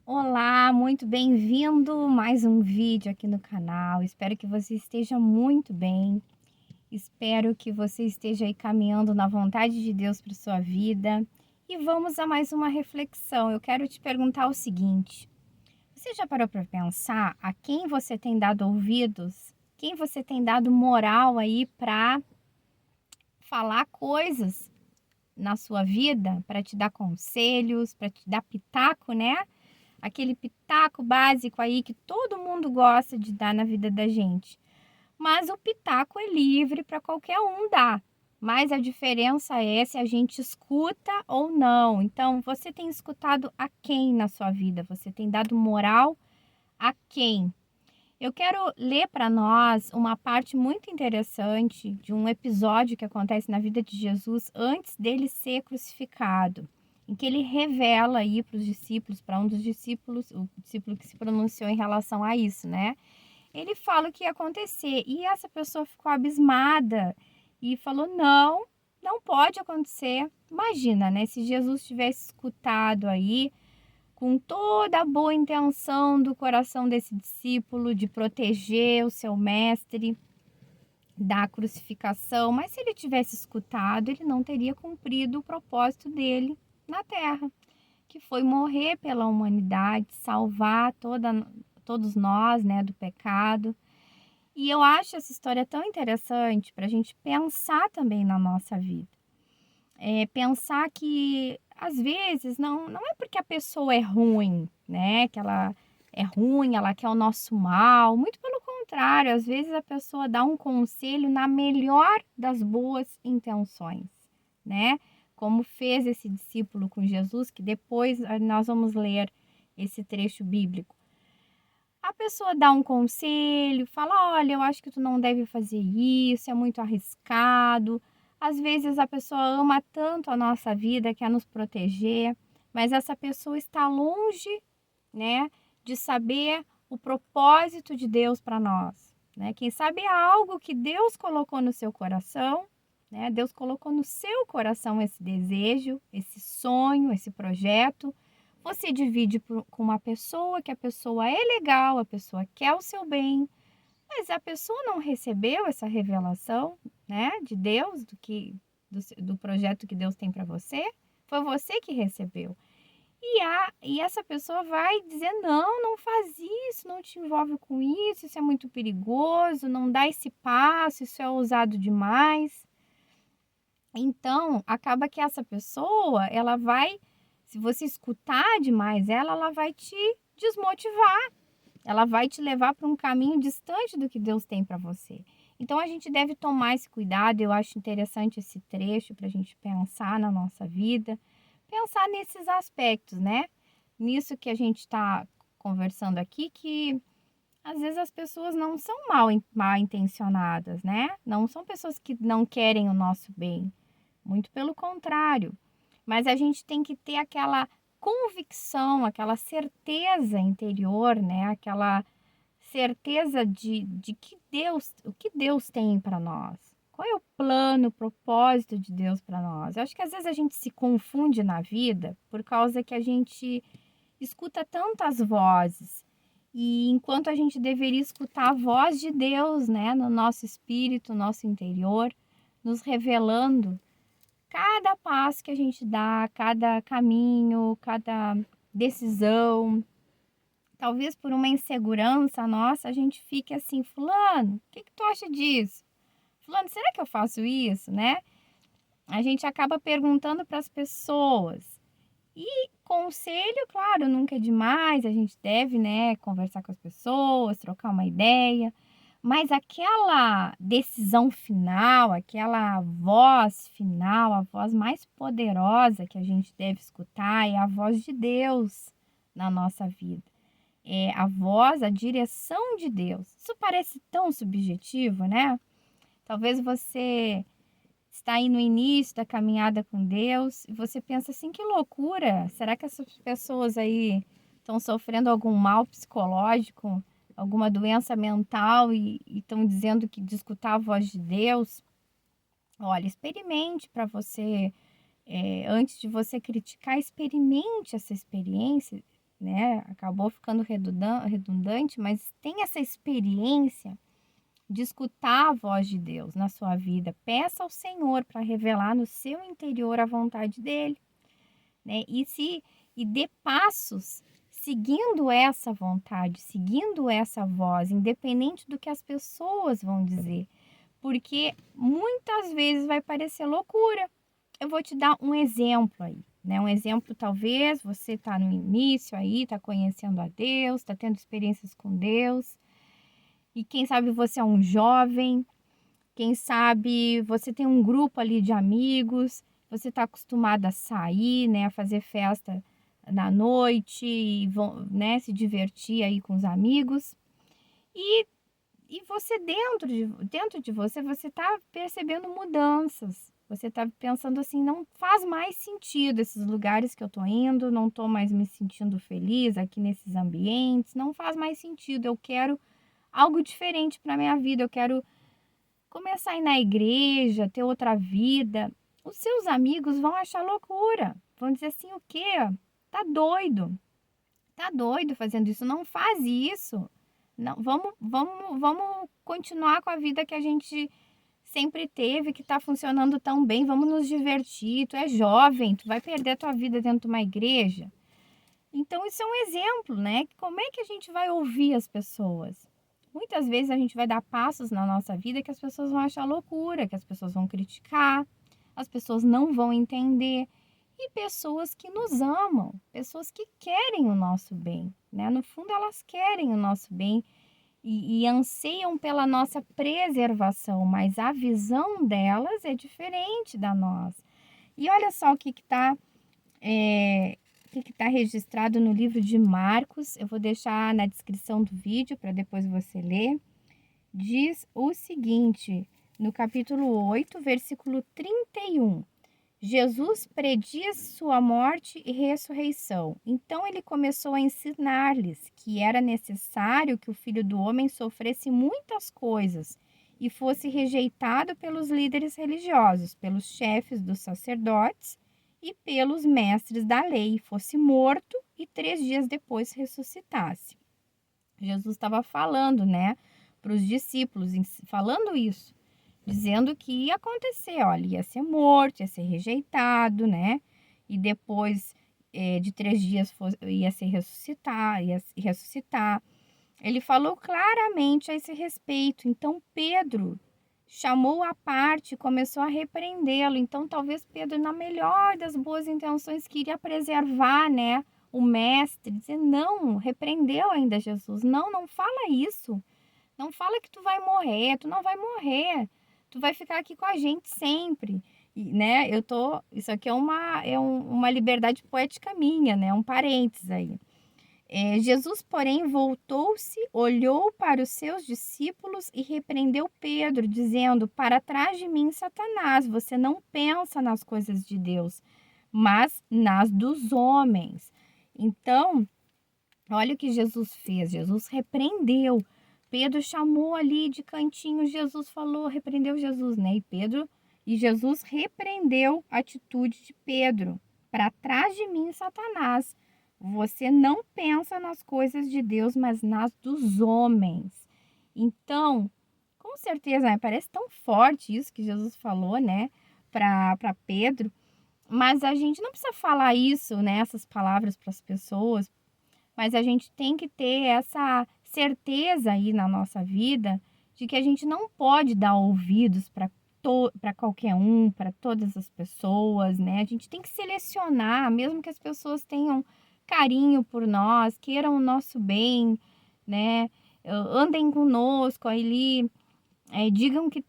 Olá, muito bem-vindo mais um vídeo aqui no canal. Espero que você esteja muito bem. Espero que você esteja aí caminhando na vontade de Deus para sua vida. E vamos a mais uma reflexão. Eu quero te perguntar o seguinte: você já parou para pensar a quem você tem dado ouvidos? Quem você tem dado moral aí para falar coisas na sua vida, para te dar conselhos, para te dar pitaco, né? Aquele pitaco básico aí que todo mundo gosta de dar na vida da gente. Mas o pitaco é livre para qualquer um dar. Mas a diferença é se a gente escuta ou não. Então, você tem escutado a quem na sua vida? Você tem dado moral a quem? Eu quero ler para nós uma parte muito interessante de um episódio que acontece na vida de Jesus antes dele ser crucificado, em que ele revela aí para os discípulos, para um dos discípulos, o discípulo que se pronunciou em relação a isso, né? Ele fala o que ia acontecer e essa pessoa ficou abismada e falou: não, não pode acontecer. Imagina, né? Se Jesus tivesse escutado aí com toda a boa intenção do coração desse discípulo de proteger o seu mestre da crucificação, mas se ele tivesse escutado, ele não teria cumprido o propósito dele na terra, que foi morrer pela humanidade, salvar todos nós, né, do pecado. E eu acho essa história tão interessante para a gente pensar também na nossa vida. Pensar que às vezes não é porque a pessoa é ruim, né, que ela é ruim, ela quer o nosso mal, muito pelo contrário, às vezes a pessoa dá um conselho na melhor das boas intenções, né, como fez esse discípulo com Jesus, que depois nós vamos ler esse trecho bíblico. A pessoa dá um conselho, fala: olha, eu acho que tu não deve fazer isso, é muito arriscado. Às vezes a pessoa ama tanto a nossa vida, quer nos proteger, mas essa pessoa está longe, né, de saber o propósito de Deus para nós, né? Quem sabe é algo que Deus colocou no seu coração, né? Deus colocou no seu coração esse desejo, esse sonho, esse projeto. Você divide com uma pessoa que a pessoa é legal, a pessoa quer o seu bem, mas a pessoa não recebeu essa revelação, né, de Deus, do projeto que Deus tem para você. Foi você que recebeu. E essa pessoa vai dizer: não, não faz isso, não te envolve com isso é muito perigoso, não dá esse passo, isso é ousado demais. Então, acaba que essa pessoa, ela vai, se você escutar demais ela vai te desmotivar, ela vai te levar para um caminho distante do que Deus tem para você. Então, a gente deve tomar esse cuidado. Eu acho interessante esse trecho para a gente pensar na nossa vida, pensar nesses aspectos, né? Nisso que a gente está conversando aqui, que às vezes as pessoas não são mal intencionadas, né? Não são pessoas que não querem o nosso bem. Muito pelo contrário. Mas a gente tem que ter aquela convicção, aquela certeza interior, né? Aquela certeza de que o que Deus tem para nós. Qual é o plano, o propósito de Deus para nós? Eu acho que às vezes a gente se confunde na vida por causa que a gente escuta tantas vozes. E enquanto a gente deveria escutar a voz de Deus, né, no nosso espírito, no nosso interior, nos revelando cada passo que a gente dá, cada caminho, cada decisão. Talvez por uma insegurança nossa, a gente fique assim: fulano, o que tu acha disso? Fulano, será que eu faço isso, né? A gente acaba perguntando para as pessoas. E conselho, claro, nunca é demais, a gente deve, né, conversar com as pessoas, trocar uma ideia, mas aquela decisão final, aquela voz final, a voz mais poderosa que a gente deve escutar é a voz de Deus na nossa vida. É a voz, a direção de Deus. Isso parece tão subjetivo, né? Talvez você está aí no início da caminhada com Deus e você pensa assim: que loucura! Será que essas pessoas aí estão sofrendo algum mal psicológico, alguma doença mental e estão dizendo que de escutar a voz de Deus? Olha, experimente para você, antes de você criticar, experimente essa experiência. né? Acabou ficando redundante, mas tem essa experiência de escutar a voz de Deus na sua vida. Peça ao Senhor para revelar no seu interior a vontade dele, né? E dê passos seguindo essa vontade, seguindo essa voz, independente do que as pessoas vão dizer, porque muitas vezes vai parecer loucura. Eu vou te dar um exemplo aí, né? Um exemplo, talvez você está no início aí, está conhecendo a Deus, está tendo experiências com Deus, e quem sabe você é um jovem, quem sabe você tem um grupo ali de amigos, você está acostumado a sair, né, a fazer festa na noite e né, se divertir aí com os amigos. E, e você dentro de você está percebendo mudanças. Você está pensando assim, não faz mais sentido esses lugares que eu estou indo, não estou mais me sentindo feliz aqui nesses ambientes, não faz mais sentido. Eu quero algo diferente para minha vida, eu quero começar a ir na igreja, ter outra vida. Os seus amigos vão achar loucura. Vão dizer assim, o quê? Tá doido. Tá doido fazendo isso. Não faz isso. Não, vamos continuar com a vida que a gente sempre teve, que tá funcionando tão bem. Vamos nos divertir. Tu é jovem, tu vai perder a tua vida dentro de uma igreja. Então, isso é um exemplo, né? Como é que a gente vai ouvir as pessoas? Muitas vezes a gente vai dar passos na nossa vida que as pessoas vão achar loucura, que as pessoas vão criticar, as pessoas não vão entender. E pessoas que nos amam, pessoas que querem o nosso bem, né? No fundo, elas querem o nosso bem e anseiam pela nossa preservação, mas a visão delas é diferente da nossa. E olha só o que está que está registrado no livro de Marcos. Eu vou deixar na descrição do vídeo para depois você ler. Diz o seguinte, no capítulo 8, versículo 31. Jesus prediz sua morte e ressurreição. Então ele começou a ensinar-lhes que era necessário que o Filho do Homem sofresse muitas coisas e fosse rejeitado pelos líderes religiosos, pelos chefes dos sacerdotes e pelos mestres da lei, fosse morto e 3 dias depois ressuscitasse. Jesus estava falando, né, para os discípulos, falando isso, dizendo que ia acontecer, olha, ia ser morto, ia ser rejeitado, né, e depois de 3 dias ia se ressuscitar, ia ressuscitar. Ele falou claramente a esse respeito. Então Pedro chamou à parte, começou a repreendê-lo. Então, talvez Pedro, na melhor das boas intenções, queria preservar, né, o mestre, dizer, não, repreendeu ainda Jesus. Não, não fala isso. Não fala que tu vai morrer, tu não vai morrer. Tu vai ficar aqui com a gente sempre. E, né, isso aqui é uma liberdade poética minha, né, um parênteses aí. Jesus, porém, voltou-se, olhou para os seus discípulos e repreendeu Pedro, dizendo: Para trás de mim, Satanás, você não pensa nas coisas de Deus, mas nas dos homens. Então, olha o que Jesus fez. Jesus repreendeu. Pedro chamou ali de cantinho, Jesus falou, repreendeu Jesus, né? E Jesus repreendeu a atitude de Pedro. Para trás de mim, Satanás. Você não pensa nas coisas de Deus, mas nas dos homens. Então, com certeza, né? Parece tão forte isso que Jesus falou, né? Para Pedro. Mas a gente não precisa falar isso, né? Essas palavras para as pessoas. Mas a gente tem que ter essa certeza aí na nossa vida de que a gente não pode dar ouvidos para qualquer um, para todas as pessoas, né? A gente tem que selecionar, mesmo que as pessoas tenham carinho por nós, queiram o nosso bem, né? Andem conosco ali, digam que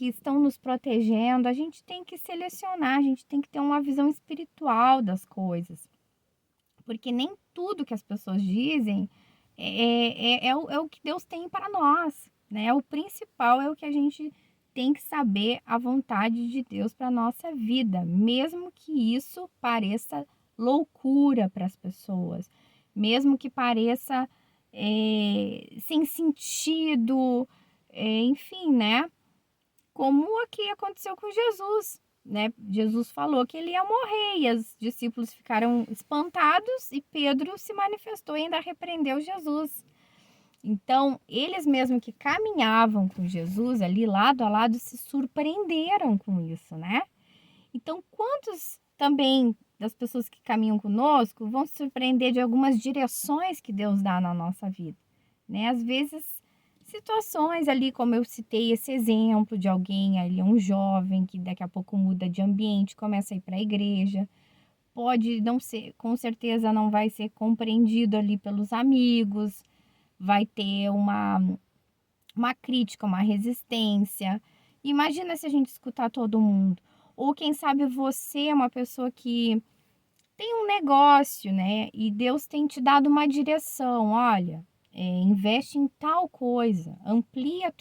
estão nos protegendo. A gente tem que selecionar, a gente tem que ter uma visão espiritual das coisas. Porque nem tudo que as pessoas dizem é o que Deus tem para nós, né? O principal é o que a gente tem que saber a vontade de Deus para a nossa vida, mesmo que isso pareça loucura para as pessoas, mesmo que pareça sem sentido, enfim, né? Como aqui aconteceu com Jesus. né, Jesus falou que ele ia morrer e os discípulos ficaram espantados e Pedro se manifestou e ainda repreendeu Jesus. Então, eles mesmo que caminhavam com Jesus ali lado a lado se surpreenderam com isso, né? Então, quantos também das pessoas que caminham conosco vão se surpreender de algumas direções que Deus dá na nossa vida, né? Às vezes, situações ali, como eu citei esse exemplo de alguém ali, um jovem que daqui a pouco muda de ambiente, começa a ir para a igreja, pode não ser, com certeza não vai ser compreendido ali pelos amigos, vai ter uma crítica, uma resistência. Imagina se a gente escutar todo mundo. Ou quem sabe você é uma pessoa que tem um negócio, né? E Deus tem te dado uma direção. Olha, investe em tal coisa, amplia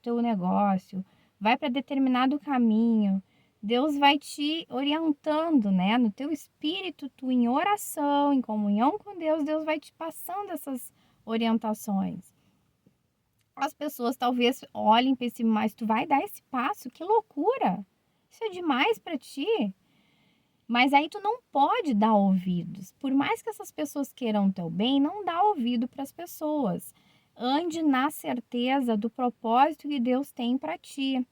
teu negócio, vai para determinado caminho. Deus vai te orientando, né? No teu espírito, tu em oração, em comunhão com Deus, Deus vai te passando essas orientações. As pessoas talvez olhem para esse, mas tu vai dar esse passo? Que loucura! Isso é demais para ti. Mas aí tu não pode dar ouvidos. Por mais que essas pessoas queiram teu bem, não dá ouvido para as pessoas. Ande na certeza do propósito que Deus tem para ti.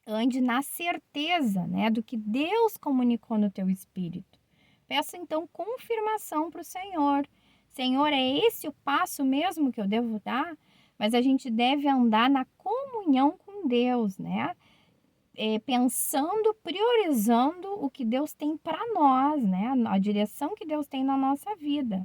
Ande na certeza, né, do que Deus comunicou no teu espírito. Peça então confirmação para o Senhor. Senhor, é esse o passo mesmo que eu devo dar? Mas a gente deve andar na comunhão com Deus, né? Pensando, priorizando o que Deus tem para nós, né? A direção que Deus tem na nossa vida.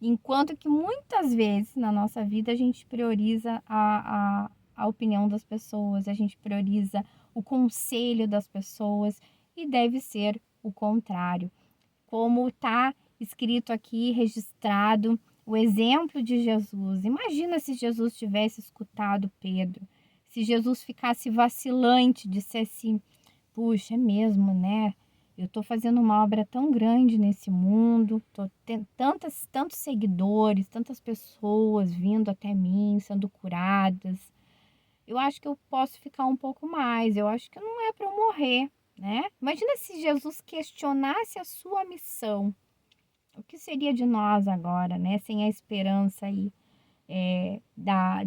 Enquanto que muitas vezes na nossa vida a gente prioriza a opinião das pessoas, a gente prioriza o conselho das pessoas e deve ser o contrário. Como está escrito aqui, registrado, o exemplo de Jesus. Imagina se Jesus tivesse escutado Pedro, se Jesus ficasse vacilante, dissesse, puxa, é mesmo, né? Eu estou fazendo uma obra tão grande nesse mundo, tô tendo tantos seguidores, tantas pessoas vindo até mim, sendo curadas. Eu acho que eu posso ficar um pouco mais, eu acho que não é para eu morrer, né? Imagina se Jesus questionasse a sua missão. O que seria de nós agora, né? Sem a esperança aí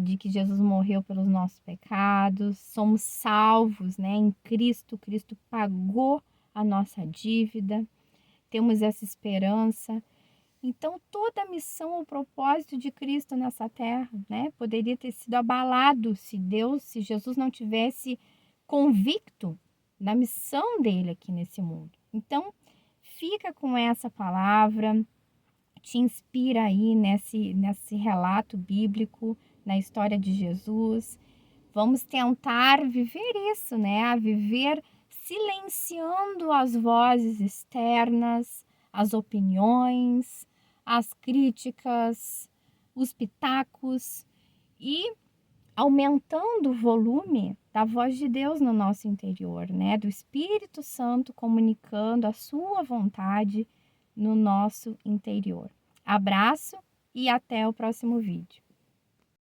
de que Jesus morreu pelos nossos pecados, somos salvos, né? Em Cristo, Cristo pagou a nossa dívida, temos essa esperança. Então, toda a missão, o propósito de Cristo nessa terra, né? Poderia ter sido abalado se Jesus não tivesse convicto da missão dele aqui nesse mundo. Então, fica com essa palavra, te inspira aí nesse relato bíblico, na história de Jesus. Vamos tentar viver isso, né? A viver silenciando as vozes externas, as opiniões, as críticas, os pitacos e aumentando o volume da voz de Deus no nosso interior, né? Do Espírito Santo comunicando a sua vontade no nosso interior. Abraço e até o próximo vídeo.